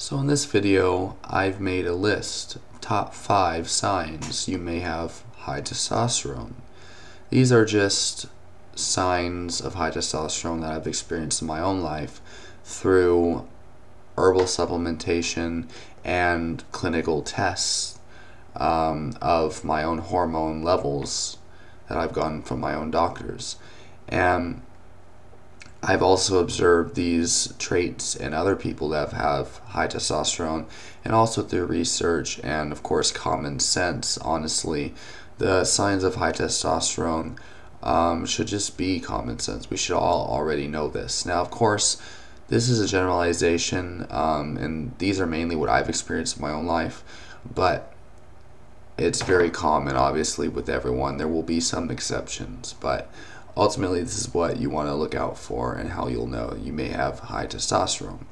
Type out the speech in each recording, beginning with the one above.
So in this video, I've made a list of top 5 signs you may have high testosterone. These are just signs of high testosterone that I've experienced in my own life through herbal supplementation and clinical tests of my own hormone levels that I've gotten from my own doctors. And I've also observed these traits in other people that have high testosterone, and also through research and, of course, common sense. Honestly, the signs of high testosterone should just be common sense. We should all already know this. Now, of course, this is a generalization, and these are mainly what I've experienced in my own life, but it's very common, obviously, with everyone. There will be some exceptions, but ultimately, this is what you want to look out for and how you'll know you may have high testosterone.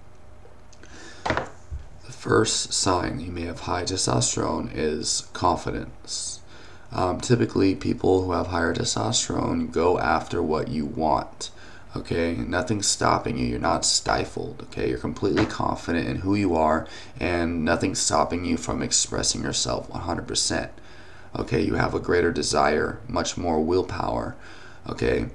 The first sign you may have high testosterone is confidence. Typically, people who have higher testosterone go after what you want. Okay, nothing's stopping you. You're not stifled. Okay, you're completely confident in who you are, and nothing's stopping you from expressing yourself 100%. Okay, you have a greater desire, much more willpower. Okay,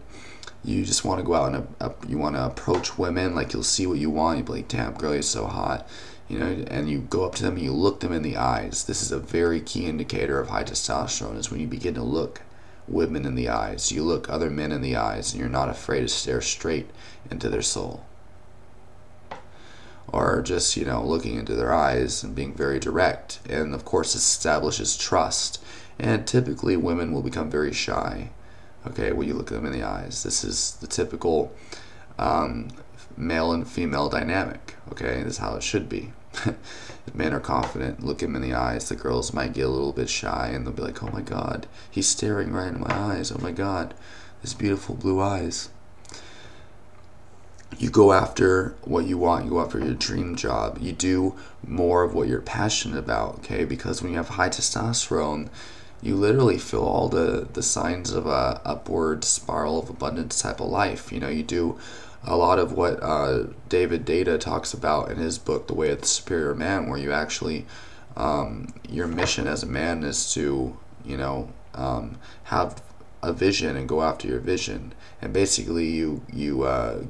you just want to go out and you want to approach women, like you'll see what you want, you'll be like, damn girl, you're so hot, you know, and you go up to them and you look them in the eyes. This is a very key indicator of high testosterone, is when you begin to look women in the eyes, you look other men in the eyes, and you're not afraid to stare straight into their soul. Or just, you know, looking into their eyes and being very direct. And of course, this establishes trust, and typically women will become very shy. Okay, when you look at them in the eyes. This is the typical male and female dynamic. Okay, this is how it should be. If men are confident, look him in the eyes, the girls might get a little bit shy, and they'll be like, oh my god, he's staring right in my eyes. Oh my god, his beautiful blue eyes. You go after what you want. You go after your dream job. You do more of what you're passionate about. Okay, because when you have high testosterone, you literally feel all the signs of a upward spiral of abundance type of life. You know, you do a lot of what David Data talks about in his book, The Way of the Superior Man, where you actually, your mission as a man is to, you know, have a vision and go after your vision. And basically you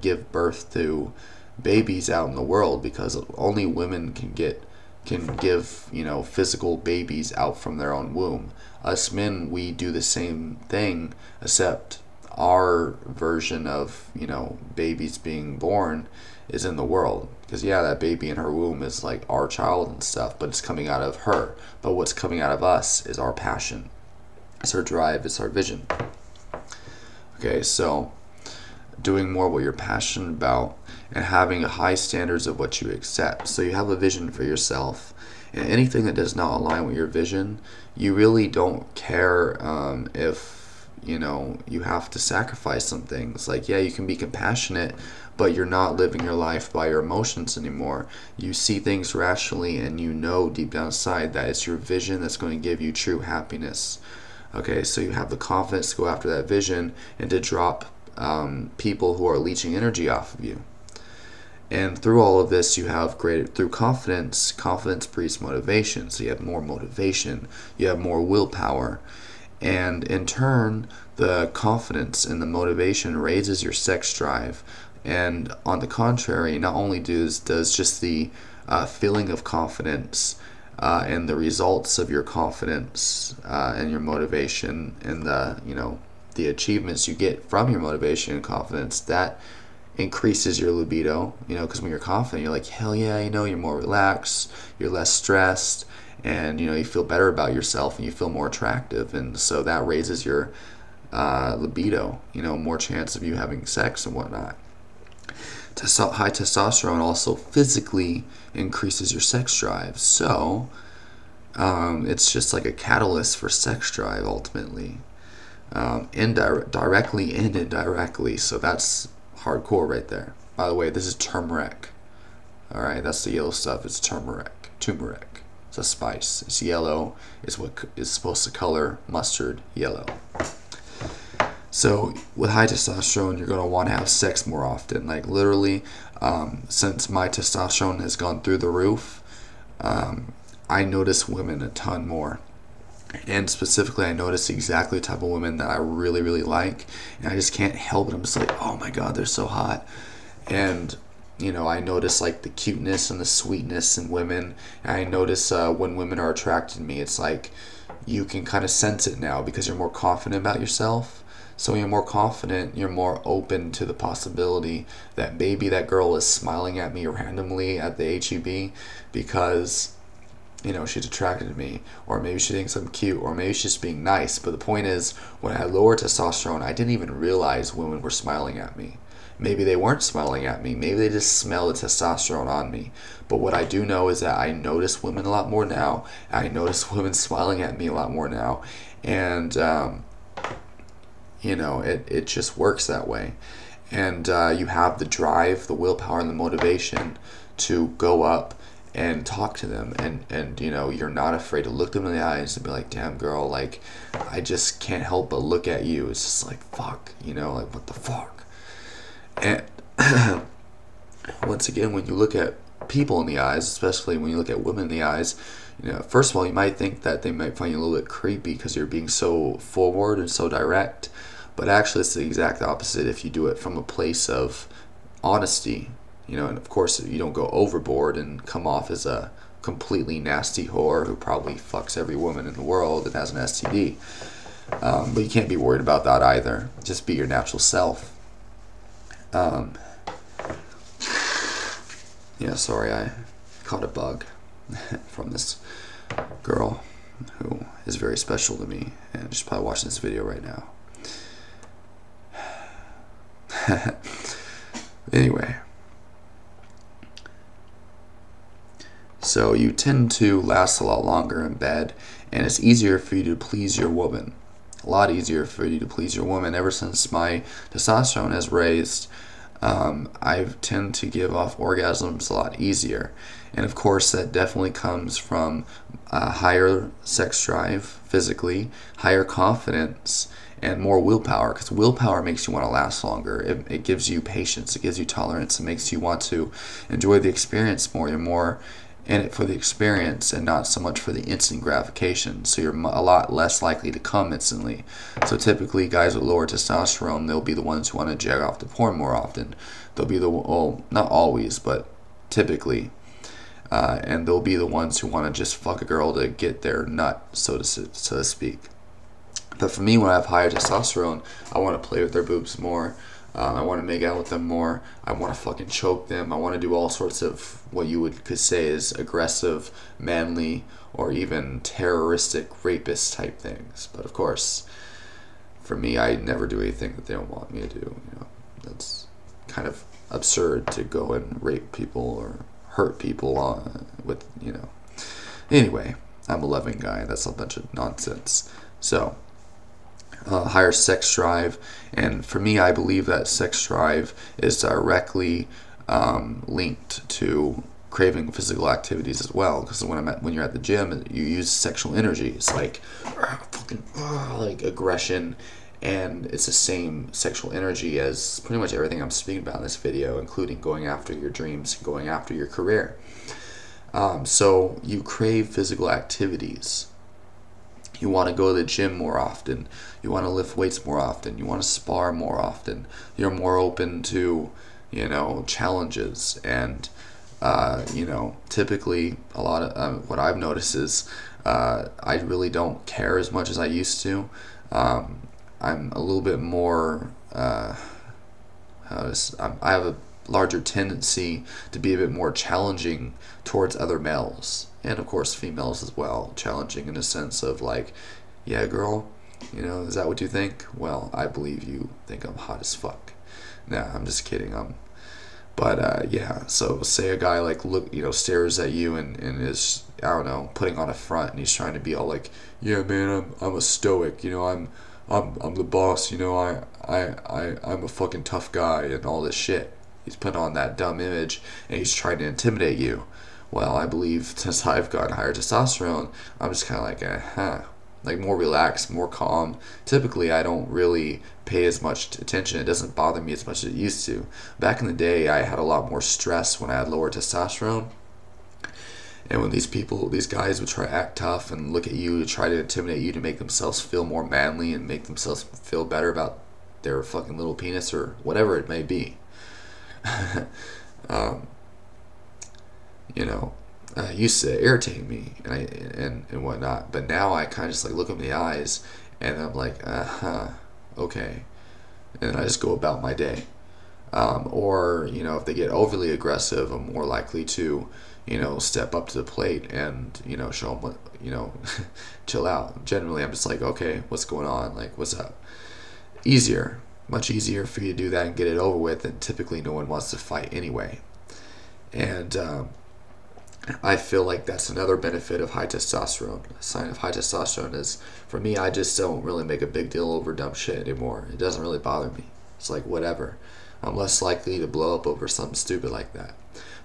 give birth to babies out in the world, because only women can give, you know, physical babies out from their own womb. Us men, we do the same thing, except our version of, you know, babies being born is in the world. Because yeah, that baby in her womb is like our child and stuff, but it's coming out of her. But what's coming out of us is our passion. It's our drive, it's our vision. Okay, so doing more what you're passionate about and having high standards of what you accept. So you have a vision for yourself, and anything that does not align with your vision, you really don't care if, you know, you have to sacrifice some things. Like, yeah, you can be compassionate, but you're not living your life by your emotions anymore. You see things rationally, and you know deep down inside that it's your vision that's going to give you true happiness. Okay, so you have the confidence to go after that vision and to drop people who are leeching energy off of you. And through all of this, you have through confidence breeds motivation. So you have more motivation, you have more willpower. And in turn, the confidence and the motivation raises your sex drive. And on the contrary, not only does just the feeling of confidence and the results of your confidence and your motivation and the, you know, the achievements you get from your motivation and confidence, that increases your libido, you know, because when you're confident, you're like, hell yeah, you know, you're more relaxed, you're less stressed, and, you know, you feel better about yourself and you feel more attractive, and so that raises your libido, you know, more chance of you having sex and whatnot. High testosterone also physically increases your sex drive, so it's just like a catalyst for sex drive ultimately, directly and indirectly. So that's hardcore right there. By the way, this is turmeric. Alright, that's the yellow stuff. It's turmeric. Turmeric. It's a spice. It's yellow. It's what is supposed to color mustard yellow. So with high testosterone, you're gonna want to have sex more often. Like literally, since my testosterone has gone through the roof, I notice women a ton more. And specifically, I notice exactly the type of women that I really, really like, and I just can't help it. I'm just like, oh my god, they're so hot. And I notice like the cuteness and the sweetness in women. And I notice when women are attracted to me, it's like you can kind of sense it now because you're more confident about yourself. So when you're more confident, you're more open to the possibility that maybe that girl is smiling at me randomly at the HEB because she's attracted to me, or maybe she thinks I'm cute, or maybe she's just being nice. But the point is, when I had lower testosterone, I didn't even realize women were smiling at me. Maybe they weren't smiling at me. Maybe they just smell the testosterone on me. But what I do know is that I notice women a lot more now. I notice women smiling at me a lot more now. And, it just works that way. And you have the drive, the willpower, and the motivation to go up and talk to them, and you're not afraid to look them in the eyes and be like, damn girl, like I just can't help but look at you. It's just like, fuck, like what the fuck. And once again, when you look at people in the eyes, especially when you look at women in the eyes, first of all, you might think that they might find you a little bit creepy because you're being so forward and so direct, but actually it's the exact opposite if you do it from a place of honesty. And of course you don't go overboard and come off as a completely nasty whore who probably fucks every woman in the world and has an STD. But you can't be worried about that either. Just be your natural self. Sorry, I caught a bug from this girl who is very special to me, and she's probably watching this video right now. Anyway. So you tend to last a lot longer in bed, and it's easier for you to please your woman. A lot easier for you to please your woman. Ever since my testosterone has raised, I tend to give off orgasms a lot easier. And of course, that definitely comes from higher sex drive physically, higher confidence, and more willpower, because willpower makes you want to last longer. It gives you patience, it gives you tolerance, it makes you want to enjoy the experience more. You're more in it for the experience and not so much for the instant gratification. So you're a lot less likely to come instantly. So typically guys with lower testosterone, they'll be the ones who want to jack off the porn more often. They'll be not always, but typically. And they'll be the ones who want to just fuck a girl to get their nut, so to speak. But for me, when I have higher testosterone, I want to play with their boobs more. I want to make out with them more. I want to fucking choke them. I want to do all sorts of what you could say is aggressive, manly, or even terroristic, rapist type things. But of course, for me, I never do anything that they don't want me to do. That's kind of absurd to go and rape people or hurt people with. Anyway, I'm a loving guy. That's a bunch of nonsense. So. Higher sex drive, and for me, I believe that sex drive is directly linked to craving physical activities as well. Because when you're at the gym, you use sexual energy. It's like like aggression, and it's the same sexual energy as pretty much everything I'm speaking about in this video, including going after your dreams, going after your career. So you crave physical activities. You want to go to the gym more often. You want to lift weights more often. You want to spar more often. You're more open to, challenges. And, typically a lot of what I've noticed is I really don't care as much as I used to. I'm a little bit more, I have a larger tendency to be a bit more challenging towards other males. And of course females as well, challenging in a sense of like, yeah girl, is that what you think? Well, I believe you think I'm hot as fuck. Nah, I'm just kidding. But yeah, so say a guy like stares at you and is, I don't know, putting on a front, and he's trying to be all like, yeah man, I'm a stoic, I'm the boss, I'm a fucking tough guy and all this shit. He's putting on that dumb image and he's trying to intimidate you. Well, I believe since I've gotten higher testosterone, I'm just kind of like, like more relaxed, more calm. Typically, I don't really pay as much attention. It doesn't bother me as much as it used to. Back in the day, I had a lot more stress when I had lower testosterone. And when these guys would try to act tough and look at you to try to intimidate you to make themselves feel more manly and make themselves feel better about their fucking little penis or whatever it may be, um, used to irritate me and whatnot. But now I kind of just like look them in the eyes and I'm like, okay, and I just go about my day. Or if they get overly aggressive, I'm more likely to step up to the plate and show them what chill out. Generally, I'm just like, okay, what's going on? Like, what's up? Much easier for you to do that and get it over with. And typically, no one wants to fight anyway. And I feel like that's another benefit of high testosterone. A sign of high testosterone is, for me, I just don't really make a big deal over dumb shit anymore. It doesn't really bother me. It's like, whatever. I'm less likely to blow up over something stupid like that.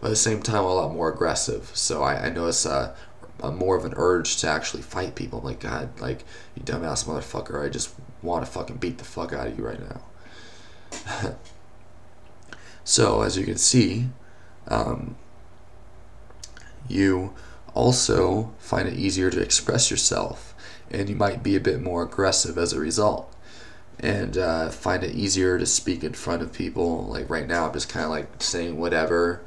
But at the same time, I'm a lot more aggressive. So I notice a more of an urge to actually fight people. I'm like, God, like, you dumbass motherfucker, I just want to fucking beat the fuck out of you right now. So, as you can see, you also find it easier to express yourself, and you might be a bit more aggressive as a result, and find it easier to speak in front of people. Like right now, I'm just kind of like saying whatever,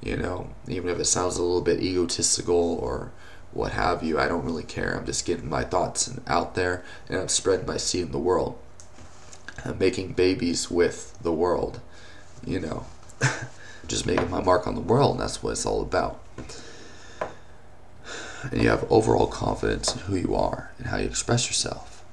even if it sounds a little bit egotistical or what have you. I don't really care. I'm just getting my thoughts out there, and I'm spreading my seed in the world. I'm making babies with the world, just making my mark on the world, and that's what it's all about. And you have overall confidence in who you are and how you express yourself.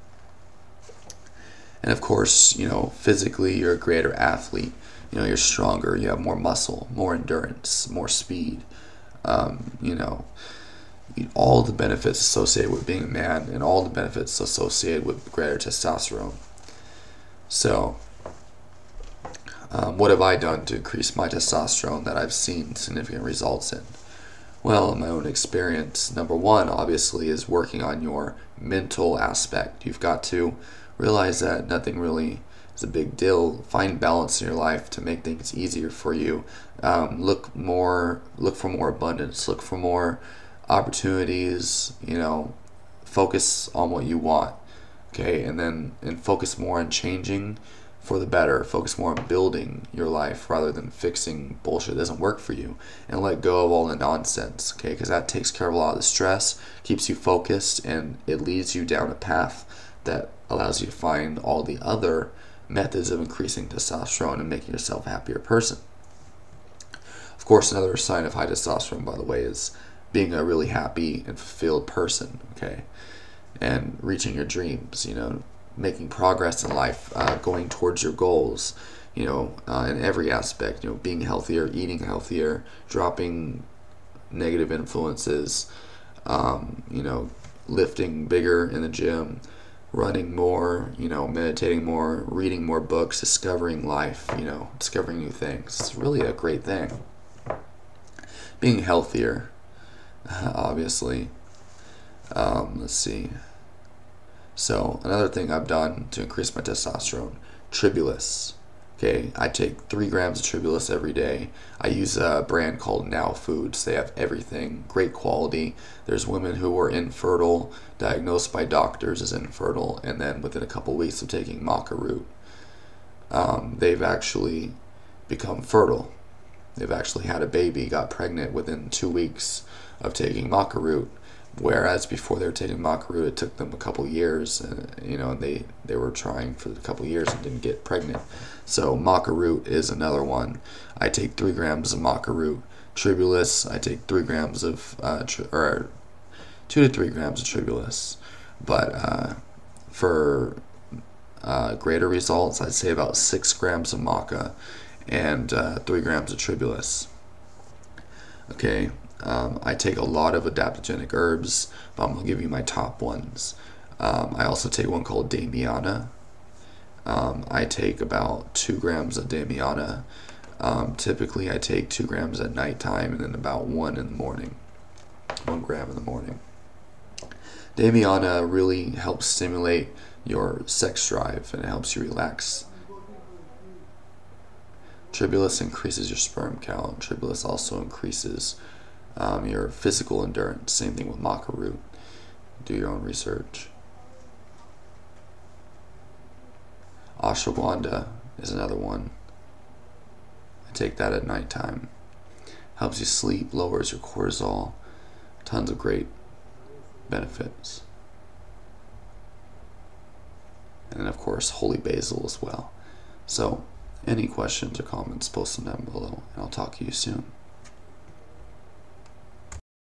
And of course, physically, you're a greater athlete. You're stronger. You have more muscle, more endurance, more speed. All the benefits associated with being a man and all the benefits associated with greater testosterone. So, what have I done to increase my testosterone that I've seen significant results in? Well, in my own experience, number one, obviously, is working on your mental aspect. You've got to realize that nothing really is a big deal. Find balance in your life to make things easier for you. Look for more abundance. Look for more opportunities. Focus on what you want. Okay, and focus more on changing for the better. Focus more on building your life rather than fixing bullshit that doesn't work for you, and let go of all the nonsense, okay, because that takes care of a lot of the stress, keeps you focused, and it leads you down a path that allows you to find all the other methods of increasing testosterone and making yourself a happier person. Of course, another sign of high testosterone, by the way, is being a really happy and fulfilled person, okay, and reaching your dreams, making progress in life, going towards your goals, in every aspect, being healthier, eating healthier, dropping negative influences, lifting bigger in the gym, running more, meditating more, reading more books, discovering life, discovering new things. It's really a great thing. Being healthier, obviously. Let's see. So another thing I've done to increase my testosterone, Tribulus. Okay, I take 3 grams of Tribulus every day. I use a brand called Now Foods. They have everything, great quality. There's women who were infertile, diagnosed by doctors as infertile, and then within a couple weeks of taking Maca root, they've actually become fertile. They've actually had a baby, got pregnant within 2 weeks of taking Maca root. Whereas before they were taking Maca root, it took them a couple years, and they were trying for a couple years and didn't get pregnant. So Maca root is another one. I take 3 grams of Maca root. Tribulus, I take 3 grams of, 2 to 3 grams of Tribulus. But for greater results, I'd say about 6 grams of Maca and 3 grams of Tribulus. Okay. I take a lot of adaptogenic herbs, but I'm going to give you my top ones. I also take one called Damiana. I take about 2 grams of Damiana. Typically, I take 2 grams at nighttime and then about 1 in the morning. 1 gram in the morning. Damiana really helps stimulate your sex drive and it helps you relax. Tribulus increases your sperm count. Tribulus also increases your physical endurance. Same thing with maca root. Do your own research. Ashwagandha is another one. I take that at nighttime. Helps you sleep, lowers your cortisol. Tons of great benefits. And then of course holy basil as well. So any questions or comments, post them down below and I'll talk to you soon.